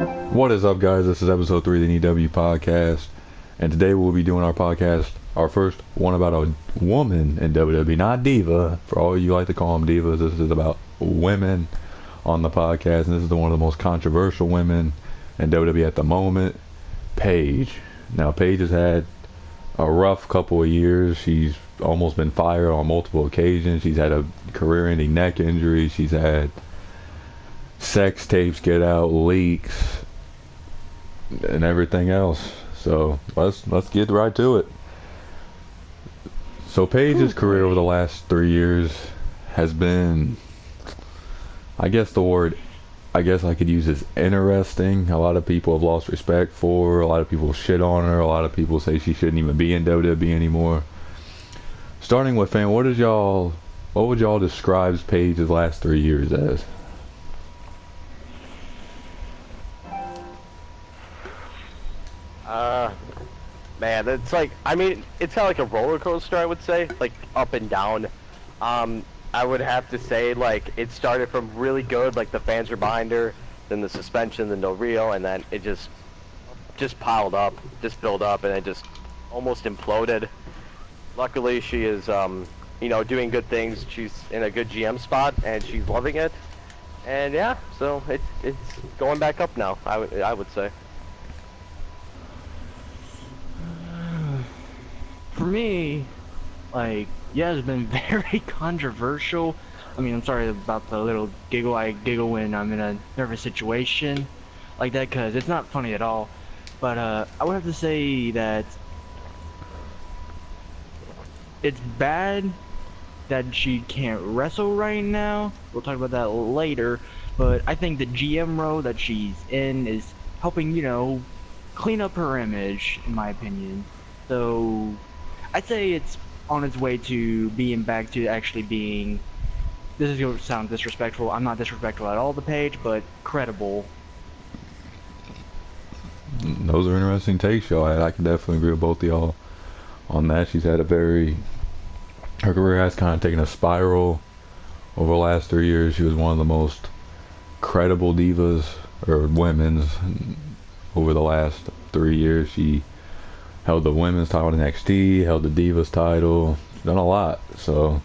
What is up, guys? This is episode 3 of the xNeWx podcast, and today we'll be doing our podcast, our first one about a woman in WWE, not diva. For all you like to call them divas, this is about women on the podcast, and this is one of the most controversial women in WWE at the moment, Paige. Now, Paige has had a rough couple of years. She's almost been fired on multiple occasions. She's had a career-ending neck injury. She's had sex tapes get out, leaks, and everything else. So let's get right to it. So Paige's career over the last 3 years has been, I guess the word, I guess I could use is interesting. A lot of people have lost respect for her. A lot of people shit on her. A lot of people say she shouldn't even be in WWE anymore. Starting with fan, what would y'all describe Paige's last 3 years as? Uh, Man, it's like, I mean, it's kind of like a roller coaster, I would say, like up and down. I would have to say, like, it started from really good, like the fans were behind her, then the suspension, then no real, and then it just piled up, just built up, and it just almost imploded. Luckily, she is, doing good things. She's in a good GM spot, and she's loving it. And yeah, so it's going back up now, I would say. For me, like, yeah, it's been very controversial. I mean, I'm sorry about the little giggle. I giggle when I'm in a nervous situation like that because it's not funny at all. But I would have to say that it's bad that she can't wrestle right now. We'll talk about that later. But I think the GM role that she's in is helping, clean up her image, in my opinion. So I'd say it's on its way to being back to actually being, this is going to sound disrespectful, I'm not disrespectful at all to Paige, but credible. Those are interesting takes, y'all. I can definitely agree with both of y'all on that. Her career has kind of taken a spiral over the last 3 years. She was one of the most credible divas, or women's, over the last 3 years. She held the women's title in NXT, held the Divas title, done a lot. So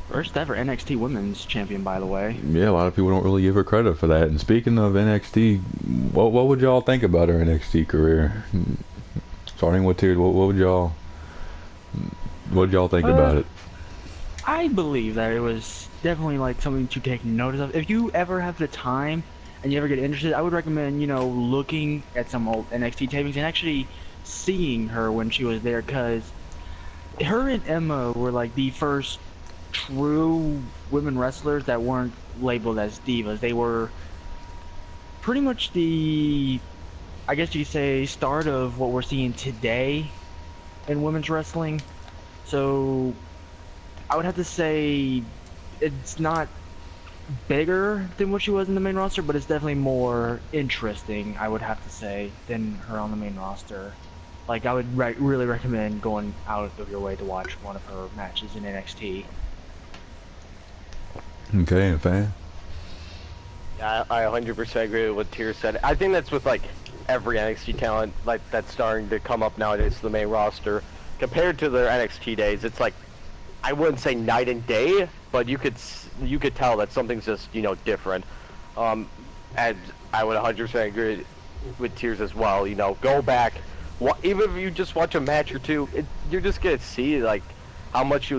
First ever NXT Women's Champion, by the way. yeah, a lot of people don't really give her credit for that. And speaking of NXT, what would y'all think about her NXT career? Starting with Tears, what would y'all think about it? I believe that it was definitely like something to take notice of. If you ever have the time and you ever get interested, I would recommend, looking at some old NXT tapings and actually seeing her when she was there, because her and Emma were like the first true women wrestlers that weren't labeled as divas. They were pretty much the, I guess you could say, start of what we're seeing today in women's wrestling. So I would have to say it's not bigger than what she was in the main roster, but it's definitely more interesting, I would have to say, than her on the main roster. Like, I would really recommend going out of your way to watch one of her matches in NXT. Okay, and fan. Yeah, I 100% agree with what Tier said. I think that's with like every NXT talent like that's starting to come up nowadays to the main roster. Compared to their NXT days, it's like, I wouldn't say night and day, but you could tell that something's just different. And I would 100% agree with Tears as well. Go back, even if you just watch a match or two, you're just gonna see like how much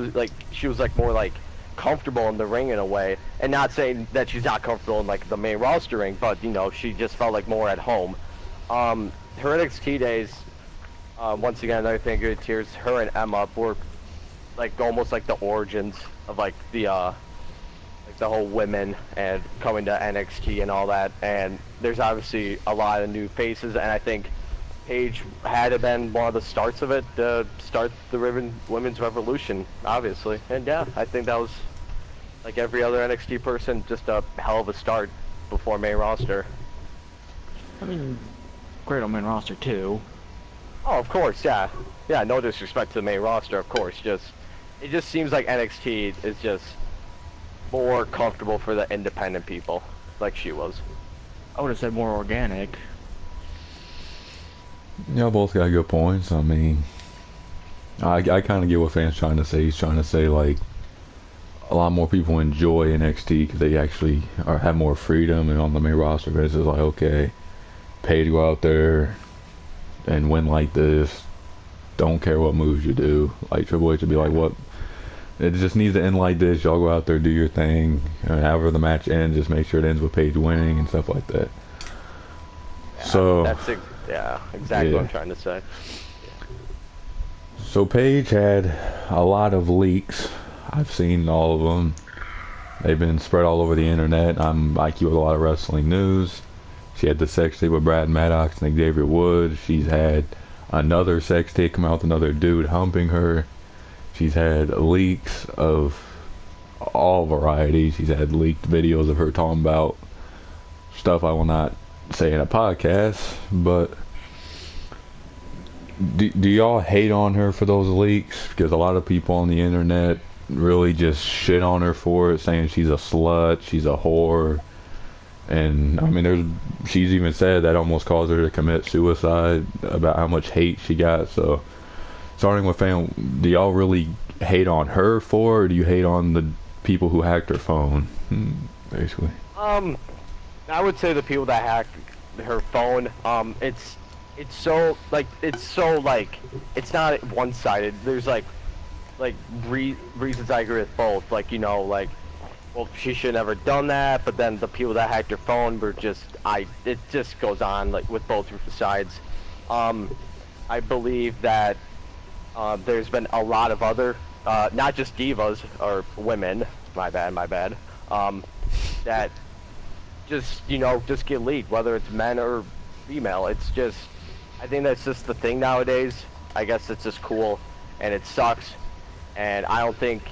she was like more like comfortable in the ring in a way. And not saying that she's not comfortable in like the main roster ring, but she just felt like more at home. Her NXT days, once again, another thing good Tears. Her and Emma were like almost like the origins of like the whole women and coming to NXT and all that. And there's obviously a lot of new faces, and I think Paige had been one of the starts of it to start the women's revolution, obviously. And yeah, I think that was like every other NXT person, just a hell of a start before main roster. I mean, great on main roster too. Oh, of course, yeah. Yeah, no disrespect to the main roster, of course. It just seems like NXT is just more comfortable for the independent people, like she was. I would have said more organic. Y'all both got good points. I mean, I kind of get what fans trying to say. He's trying to say like a lot more people enjoy NXT because they actually have more freedom, and on the main roster, it's just like, okay, pay to go out there and win like this. Don't care what moves you do. Like Triple H would be like, what? It just needs to end like this. Y'all go out there, do your thing, and however the match ends, just make sure it ends with Paige winning and stuff like that. Yeah, So yeah, exactly what I'm trying to say. So Paige had a lot of leaks. I've seen all of them. They've been spread all over the internet. I keep with a lot of wrestling news. She had the sex tape with Brad Maddox and Xavier Woods. She's had another sex tape come out with another dude humping her. She's had leaks of all varieties. She's had leaked videos of her talking about stuff I will not say in a podcast, but do y'all hate on her for those leaks? Because a lot of people on the internet really just shit on her for it, saying she's a slut, she's a whore. And I mean, she's even said that almost caused her to commit suicide about how much hate she got. So starting with fan, do y'all really hate on her for it, or do you hate on the people who hacked her phone, basically? I would say the people that hacked her phone. It's so like it's not one-sided. There's like reasons I agree with both. Like, you know, like, well, she should have never done that, but then the people that hacked her phone were just it just goes on like with both sides. I believe that there's been a lot of other not just divas or women, my bad, that just, you know, just get leaked, whether it's men or female. It's just, I think that's just the thing nowadays. I guess it's just cool, and it sucks, and I don't think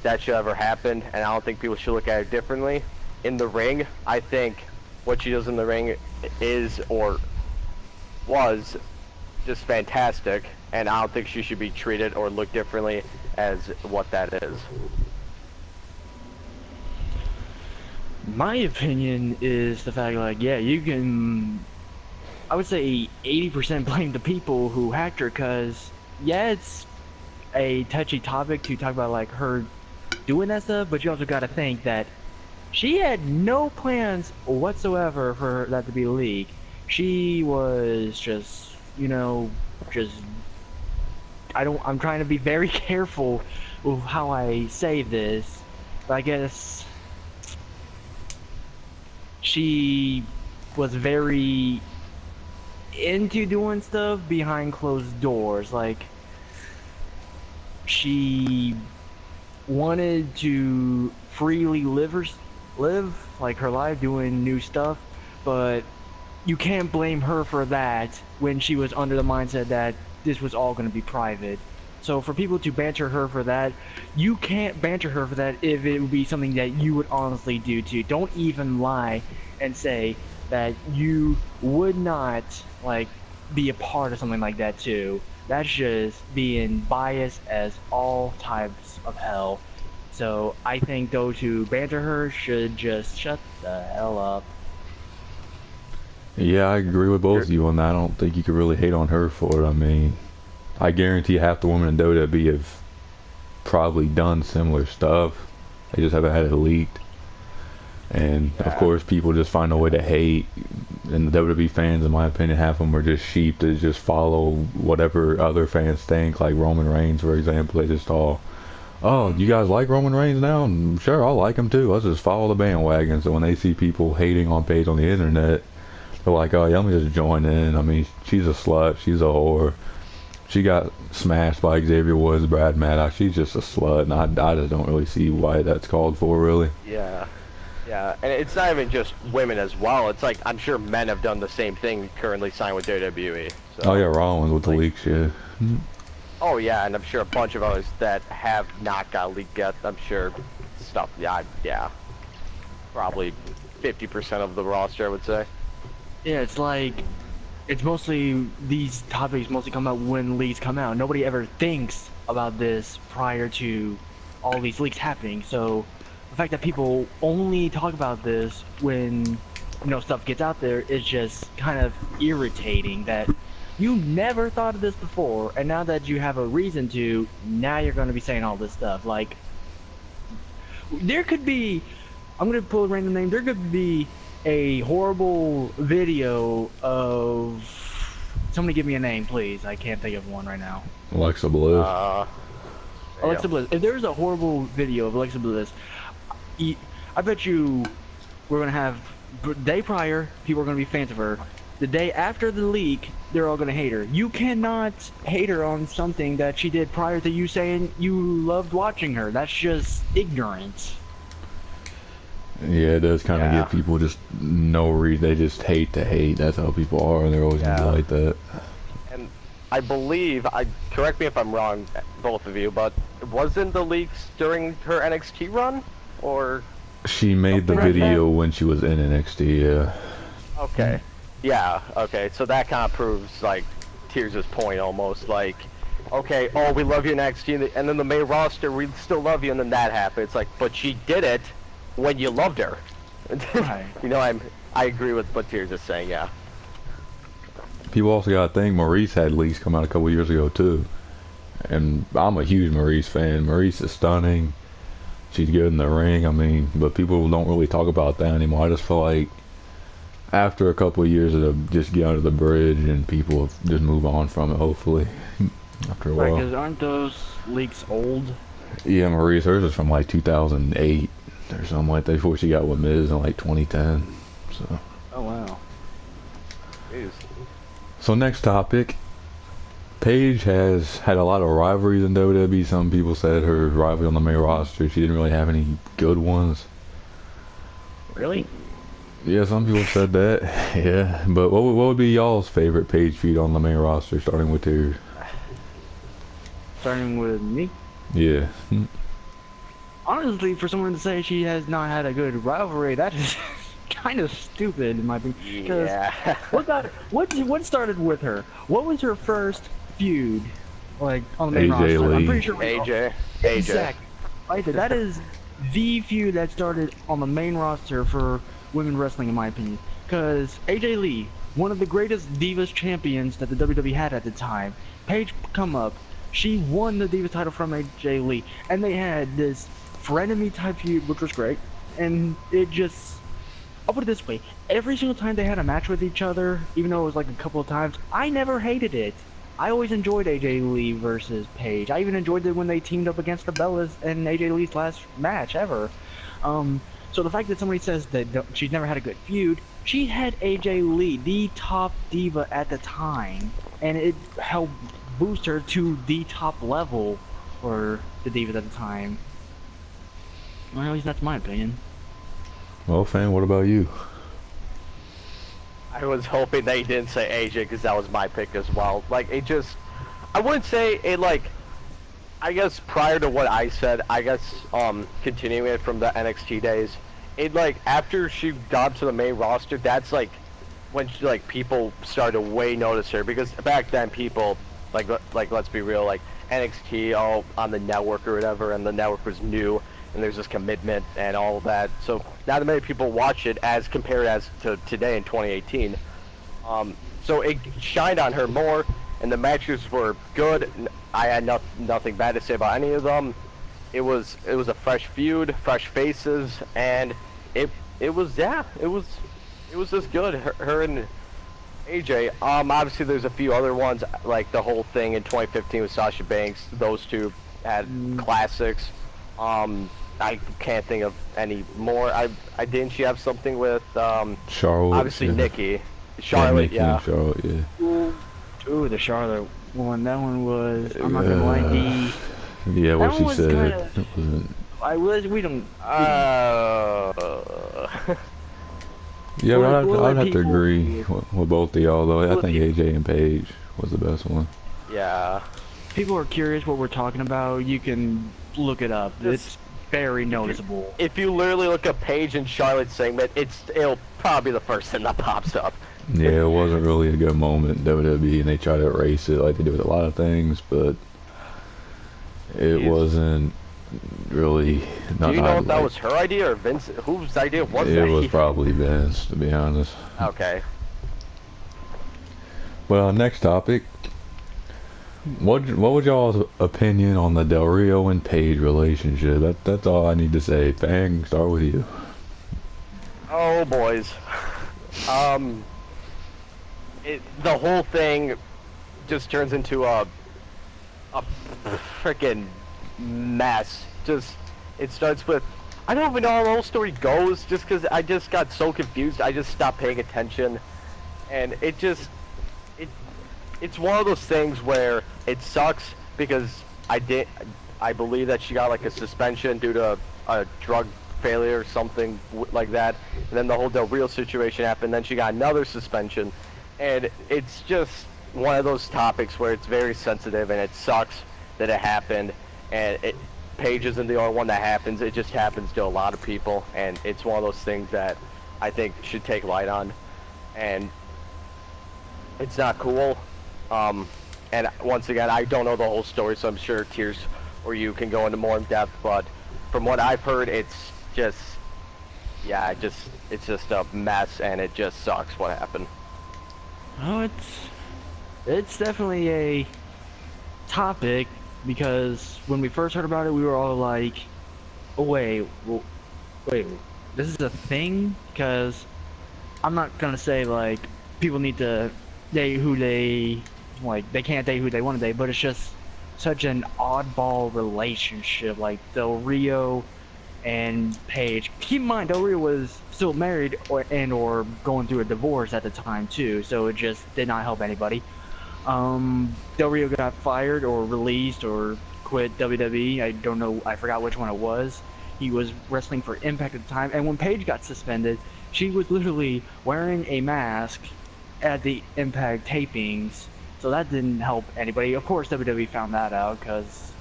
that should ever happen, and I don't think people should look at it differently. In the ring, I think what she does in the ring is, or was, just fantastic, and I don't think she should be treated or looked differently as what that is. My opinion is the fact, like, yeah, you can, I would say 80% blame the people who hacked her, because, yeah, it's a touchy topic to talk about, like, her doing that stuff, but you also gotta think that she had no plans whatsoever for that to be leaked. She was just, you know, I'm trying to be very careful with how I say this, but I guess she was very into doing stuff behind closed doors. Like, she wanted to freely live like her life, doing new stuff, but you can't blame her for that when she was under the mindset that this was all going to be private. So for people to banter her for that, you can't banter her for that if it would be something that you would honestly do too. Don't even lie and say that you would not, like, be a part of something like that too. That's just being biased as all types of hell. So I think those who banter her should just shut the hell up. Yeah, I agree with both of you on that. I don't think you could really hate on her for it. I mean, I guarantee half the women in WWE have probably done similar stuff. They just haven't had it leaked. And of course, people just find a way to hate. And the WWE fans, in my opinion, half of them are just sheep to just follow whatever other fans think. Like Roman Reigns, for example, they just all, oh, you guys like Roman Reigns now? And sure, I'll like him too. Let's just follow the bandwagon. So when they see people hating on Paige on the internet, they're like, oh yeah, let me just join in. I mean, she's a slut. She's a whore. She got smashed by Xavier Woods, Brad Maddox. She's just a slut, and I just don't really see why that's called for, really. Yeah. Yeah, and it's not even just women as well. It's like, I'm sure men have done the same thing, currently signed with WWE. So, oh yeah, Rollins with the leaks, yeah. Oh yeah, and I'm sure a bunch of others that have not got leaked yet. I'm sure stuff, yeah. Probably 50% of the roster, I would say. Yeah, it's like, it's mostly, these topics mostly come out when leaks come out. Nobody ever thinks about this prior to all these leaks happening, so the fact that people only talk about this when stuff gets out there, it's just kind of irritating that you never thought of this before, and now that you have a reason to, now you're going to be saying all this stuff. Like, there could be, I'm going to pull a random name, there could be a horrible video of, somebody give me a name, please. I can't think of one right now. Alexa Bliss. Alexa Bliss. If there's a horrible video of Alexa Bliss, I bet you we're going to have, the day prior, people are going to be fans of her. The day after the leak, they're all going to hate her. You cannot hate her on something that she did prior to you saying you loved watching her. That's just ignorant. Yeah, it does kind of give people just no reason. They just hate to hate. That's how people are, and they're always going to be like that. And I believe, correct me if I'm wrong, both of you, but wasn't the leaks during her NXT run? Or... She made the video when she was in NXT, yeah. Okay. Yeah, okay, so that kind of proves, like, Tears' point almost, like, okay, oh, we love you in NXT, and then the main roster, we still love you, and then that happened. It's like, but she did it when you loved her. Right. You know, I agree with what Tears is saying, yeah. People also got to think Maurice had leaks come out a couple years ago, too. And I'm a huge Maurice fan. Maurice is stunning. She's good in the ring, I mean, but people don't really talk about that anymore. I just feel like after a couple of years it'll just get under the bridge and people just move on from it, hopefully, after a while. Because aren't those leaks old? Yeah, Maurice, hers is from like 2008 or something like that, before she got with Miz in like 2010. So. Oh, wow. Jeez. So next topic. Paige has had a lot of rivalries in WWE. Some people said her rivalry on the main roster, she didn't really have any good ones. Really? Yeah, some people said that. Yeah, but what would be y'all's favorite Paige feud on the main roster, starting with Tears? Starting with me? Yeah. Honestly, for someone to say she has not had a good rivalry, that is kind of stupid in my opinion. Yeah. What started with her? What was her first feud, like on the main AJ roster? Lee. I'm pretty sure AJ. Exactly. Right there. That is the feud that started on the main roster for women wrestling, in my opinion. Because AJ Lee, one of the greatest Divas champions that the WWE had at the time, Paige come up, she won the Divas title from AJ Lee, and they had this frenemy type feud, which was great. And it just, I'll put it this way, every single time they had a match with each other, even though it was like a couple of times, I never hated it. I always enjoyed AJ Lee versus Paige. I even enjoyed it when they teamed up against the Bellas in AJ Lee's last match ever. So the fact that somebody says that she's never had a good feud, she had AJ Lee, the top diva at the time, and it helped boost her to the top level for the divas at the time. Well, at least that's my opinion. Well, fan, what about you? I was hoping they didn't say AJ because that was my pick as well. Like, it just, I wouldn't say it, like, I guess prior to what I said, I guess, continuing it from the NXT days, it, like, after she got to the main roster, that's, like, when she, like, people started to way notice her, because back then people, like, let's be real, like, NXT all on the network or whatever, and the network was new, and there's this commitment and all of that. So not that many people watch it as compared as to today in 2018. So it shined on her more, and the matches were good. I had nothing bad to say about any of them. It was a fresh feud, fresh faces, and it was just good. Her and AJ. Obviously there's a few other ones, like the whole thing in 2015 with Sasha Banks. Those two had classics. I can't think of any more. I didn't she have something with Charlotte. obviously Nikki. Charlotte, yeah. Charlotte, yeah. Ooh, the Charlotte one. That one was, I'm not gonna lie, yeah, what that she one was said. we don't. Yeah, but we'll I'd let have to people- agree with both of y'all, though. I We'll think let AJ and Paige was the best one. Yeah. People are curious what we're talking about. You can look it up. It's very noticeable. If you literally look up Paige and Charlotte segment, it'll probably be the first thing that pops up. Yeah, it wasn't really a good moment in WWE, and they tried to erase it like they do with a lot of things, but it wasn't really Do you nothing know I if that like. was her idea or Vince? Whose idea was It that? was probably Vince, to be honest. Okay. Well, next topic. What was y'all's opinion on the Del Rio and Paige relationship? That's all I need to say. Fang, start with you. Oh, boys. Um, the whole thing just turns into a freaking mess. It starts with, I don't even know how the whole story goes, just because I just got so confused. I just stopped paying attention, and it's one of those things where it sucks because I believe that she got like a suspension due to a drug failure or something like that, and then the whole Del Rio situation happened. Then she got another suspension, and it's just one of those topics where it's very sensitive, and it sucks that it happened. And Paige isn't the only one that happens. It just happens to a lot of people, and it's one of those things that I think should take light on, and it's not cool. And once again, I don't know the whole story, so I'm sure Tears or you can go into more in depth. But from what I've heard, it's just, yeah, it's just a mess, and it just sucks what happened. Oh, it's definitely a topic because when we first heard about it, we were all like, "Oh wait, this is a thing?" Because I'm not gonna say like people need to date who they like. They can't date who they want to date, but it's just such an oddball relationship, like Del Rio and Paige. Keep in mind, Del Rio was still married or going through a divorce at the time too, so it just did not help anybody. Del Rio got fired or released or quit WWE. I don't know. I forgot which one it was. He was wrestling for Impact at the time, and when Paige got suspended, she was literally wearing a mask at the Impact tapings. So that didn't help anybody. Of course, WWE found that out because,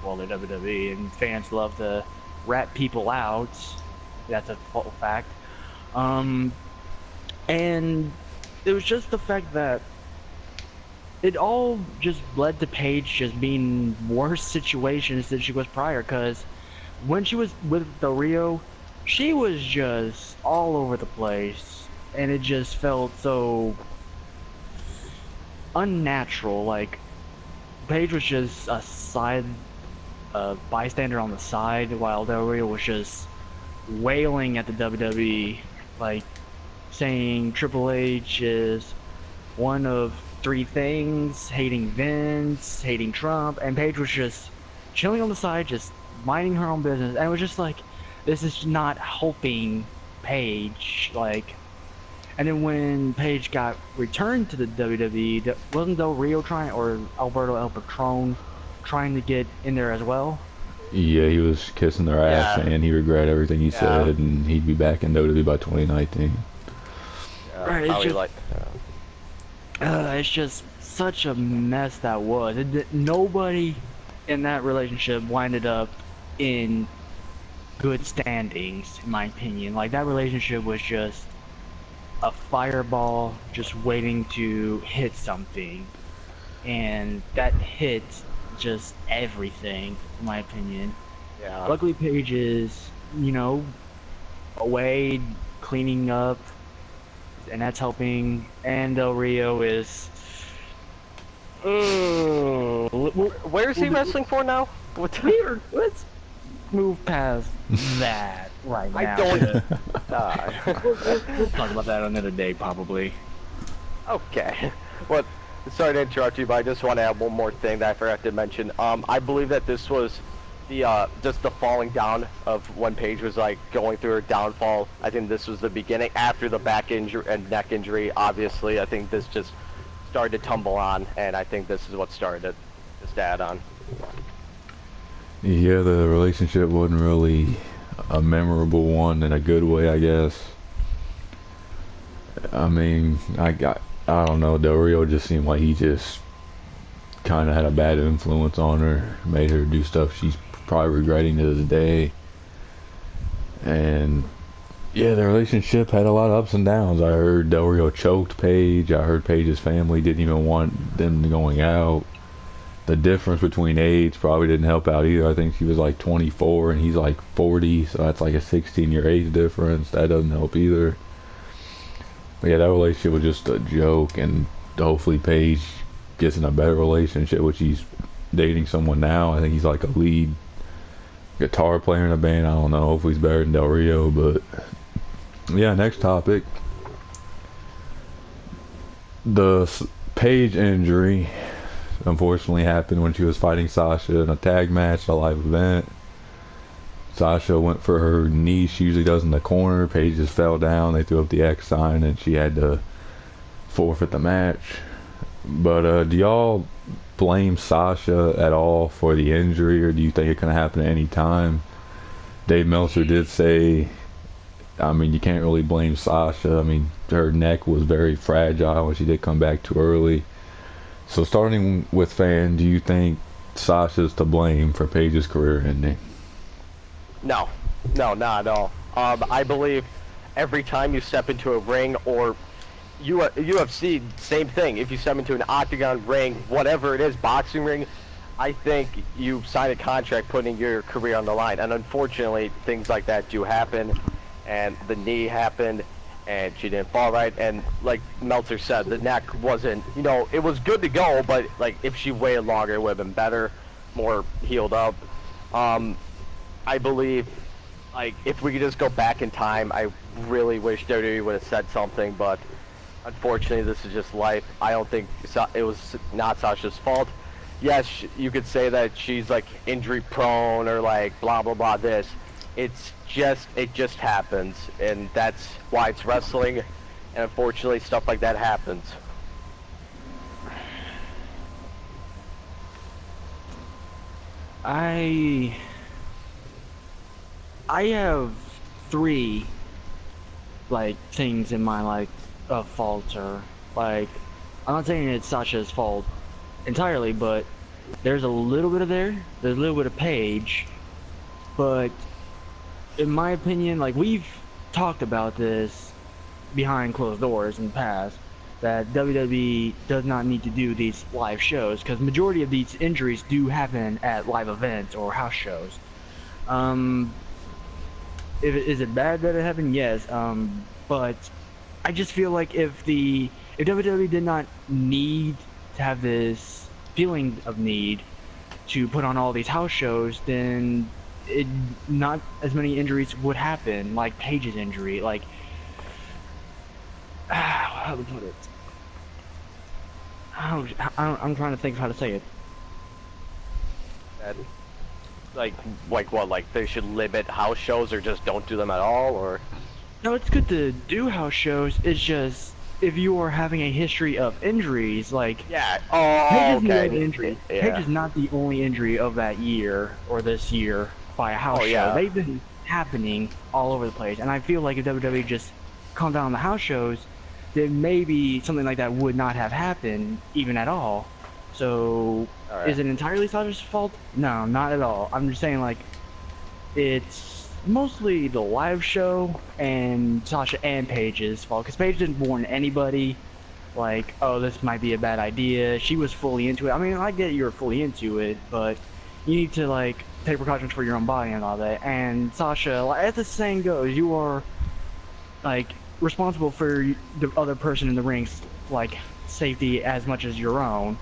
well, they're WWE and fans love to rat people out. That's a fact. And it was just the fact that it all just led to Paige just being worse situations than she was prior. Because when she was with Del Rio, she was just all over the place, and it just felt so unnatural. Like Paige was just a bystander on the side, while Del Rio was just wailing at the WWE, like saying Triple H is one of three things: hating Vince, hating Trump, and Paige was just chilling on the side, just minding her own business, and it was just like, this is not helping Paige, like. And then when Paige got returned to the WWE, wasn't Del Rio trying, or Alberto El Patron trying to get in there as well? Yeah, he was kissing their ass, Yeah. saying he regret everything he Yeah. said, and he'd be back in WWE by 2019. Right, it's How he just- it's just such a mess that was. Nobody in that relationship winded up in good standings, in my opinion. Like, that relationship was just a fireball just waiting to hit something, and that hit just everything, in my opinion. Yeah. Luckily, Paige is, away cleaning up, and that's helping. And Del Rio is. Where is he wrestling for now? Let's move past that right now. I don't. We'll talk about that another day, probably. Okay. Well, sorry to interrupt you, but I just want to add one more thing that I forgot to mention. I believe that this was the just the falling down of when Paige was like going through her downfall. I think this was the beginning after the back injury and neck injury. Obviously, I think this just started to tumble on, and I think this is what started it. Just to add on. Yeah, the relationship wasn't really a memorable one in a good way, I guess. I mean, I don't know, Del Rio just seemed like he just kind of had a bad influence on her, made her do stuff she's probably regretting to this day. And yeah, the relationship had a lot of ups and downs. I heard Del Rio choked Paige. I heard Paige's family didn't even want them going out. the difference between age probably didn't help out either. I think she was like 24 and he's like 40, so that's like a 16-year age difference. That doesn't help either. But yeah, that relationship was just a joke, and hopefully Paige gets in a better relationship, which he's dating someone now. I think he's like a lead guitar player in a band. I don't know. Hopefully he's better than Del Rio. But yeah, next topic. The Paige injury unfortunately happened when she was fighting Sasha in a tag match at a live event. Sasha went for her knee she usually does in the corner. Paige just fell down. They threw up the X sign and she had to forfeit the match. But do y'all blame Sasha at all for the injury, or do you think it can happen at any time? Dave Meltzer did say, I mean, you can't really blame Sasha. I mean, her neck was very fragile and she did come back too early. So starting with Fan, do you think Sasha's to blame for Paige's career ending? No, not at all. I believe every time you step into a ring, or UFC, same thing. If you step into an octagon ring, whatever it is, boxing ring, I think you sign a contract putting your career on the line. And unfortunately, things like that do happen. And the knee happened, and she didn't fall right. And like Meltzer said, the neck wasn't, it was good to go, but like if she waited longer, it would have been better, more healed up. I believe, like, if we could just go back in time, I really wish WWE would have said something, but unfortunately, this is just life. I don't think it was not Sasha's fault. Yes, you could say that she's, like, injury prone or, like, blah, blah, blah, this. It just happens, and that's why it's wrestling, and unfortunately, stuff like that happens. I have three, like, things in my, like, faults, or, like, I'm not saying it's Sasha's fault entirely, but there's a little bit of there's a little bit of Paige, but in my opinion, like, we've talked about this behind closed doors in the past, that WWE does not need to do these live shows, because majority of these injuries do happen at live events or house shows. Is it bad that it happened? Yes. But I just feel like if WWE did not need to have this feeling of need to put on all these house shows, then not as many injuries would happen, like Paige's injury. Like, how to put it? I'm trying to think of how to say it. Like what? Like they should limit house shows, or just don't do them at all, or? No, it's good to do house shows. It's just if you are having a history of injuries, like Yeah. Paige is Okay. the injury. Yeah. Paige is not the only injury of that year or this year by a house yeah. show. They've been happening all over the place, and I feel like if WWE just calmed down on the house shows, then maybe something like that would not have happened even at all. So, Alright. is it entirely Sasha's fault? No, not at all. I'm just saying, like, it's mostly the live show and Sasha and Paige's fault, because Paige didn't warn anybody, like, oh, this might be a bad idea. She was fully into it. I mean, I get you're fully into it, but you need to, like, take precautions for your own body and all that. And Sasha, like, as the saying goes, you are, like, responsible for the other person in the ring's, like, safety as much as your own.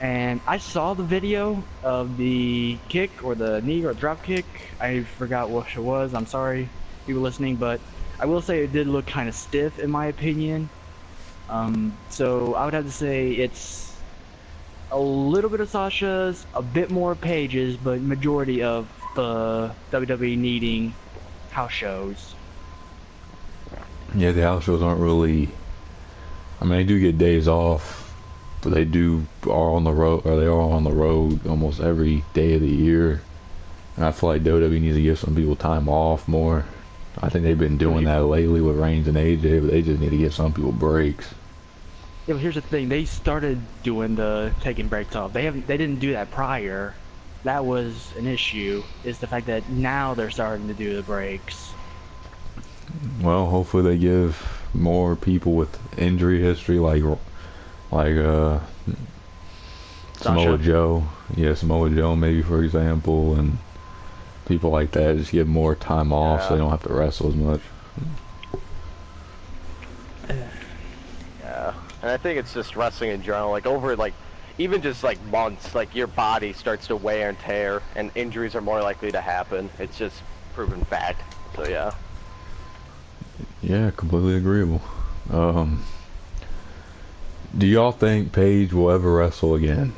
And I saw the video of the kick, or the knee, or drop kick. I forgot what it was. I'm sorry, people listening, but I will say it did look kind of stiff, in my opinion. So I would have to say it's a little bit of Sasha's, a bit more Paige's, but majority of the WWE needing house shows. Yeah, the house shows aren't really. I mean, they do get days off, but they are on the road, or they are on the road almost every day of the year. And I feel like WWE needs to give some people time off more. I think they've been doing that lately with Reigns and AJ, but they just need to give some people breaks. Yeah, but here's the thing: they started doing the taking breaks off. They didn't do that prior. That was an issue. Is the fact that now they're starting to do the breaks. Well, hopefully they give more people with injury history, like Samoa Sasha. Joe. Yeah, Samoa Joe maybe, for example, and people like that just get more time off so Yeah. they don't have to wrestle as much. Yeah, and I think it's just wrestling in general. Like over like even just like months, like your body starts to wear and tear, and injuries are more likely to happen. It's just proven fact. So yeah. Yeah, completely agreeable. Do y'all think Paige will ever wrestle again?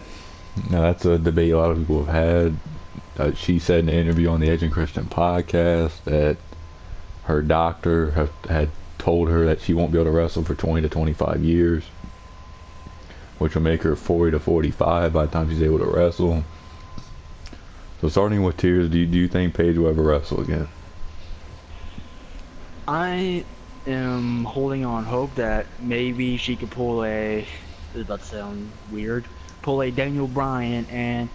Now that's a debate a lot of people have had. She said in an interview on the Edge and Christian podcast that her doctor had told her that she won't be able to wrestle for 20 to 25 years, which will make her 40 to 45 by the time she's able to wrestle. So starting with Tears, do you think Paige will ever wrestle again? I am holding on hope that maybe she could pull a, this is about to sound weird, pull a Daniel Bryan and,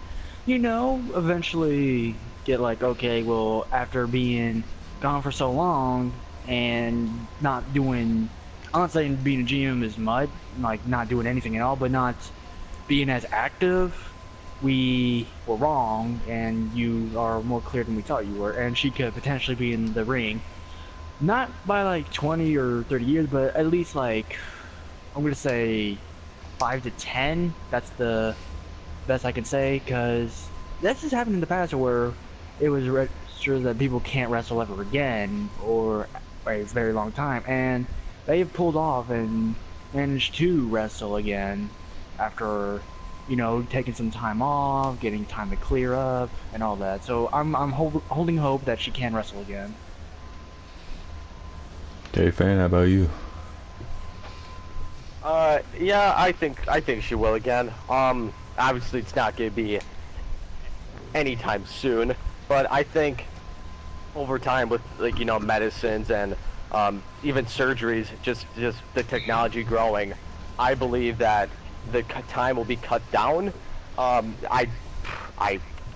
eventually get like, okay, well, after being gone for so long and not doing, I'm not saying being a GM is mud, like not doing anything at all, but not being as active, we were wrong and you are more clear than we thought you were, and she could potentially be in the ring. Not by like 20 or 30 years, but at least like, I'm gonna say 5 to 10. That's the best I can say, because this has happened in the past where it was registered that people can't wrestle ever again, or a very long time, and they have pulled off and managed to wrestle again after, taking some time off, getting time to clear up, and all that. So I'm holding hope that she can wrestle again. Okay, fan, how about you? Yeah, I think she will again. Obviously it's not gonna be anytime soon, but I think over time with like medicines and even surgeries, just the technology growing, I believe that the time will be cut down. I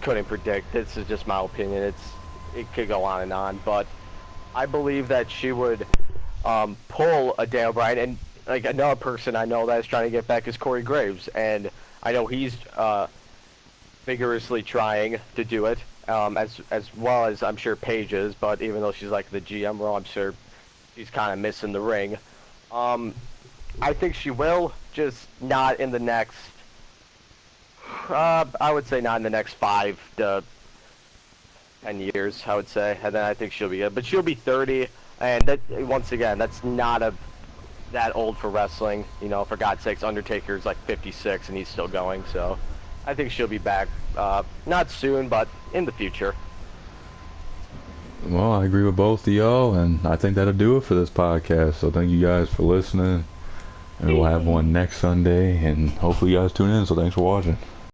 couldn't predict. This is just my opinion. It could go on and on, but I believe that she would pull a Daniel Bryan, and like another person I know that is trying to get back is Corey Graves, and I know he's vigorously trying to do it, as well as I'm sure Paige is, but even though she's like the GM role, I'm sure she's kind of missing the ring. I think she will, just not in the next. I would say not in the next 5 to 10 years. I would say, and then I think she'll be good. But she'll be 30, and that once again, that's not that old for wrestling. For God's sakes, Undertaker's like 56 and he's still going. So, I think she'll be back. Not soon, but in the future. Well, I agree with both of y'all, and I think that'll do it for this podcast. So thank you guys for listening, and we'll have one next Sunday, and hopefully you guys tune in. So thanks for watching.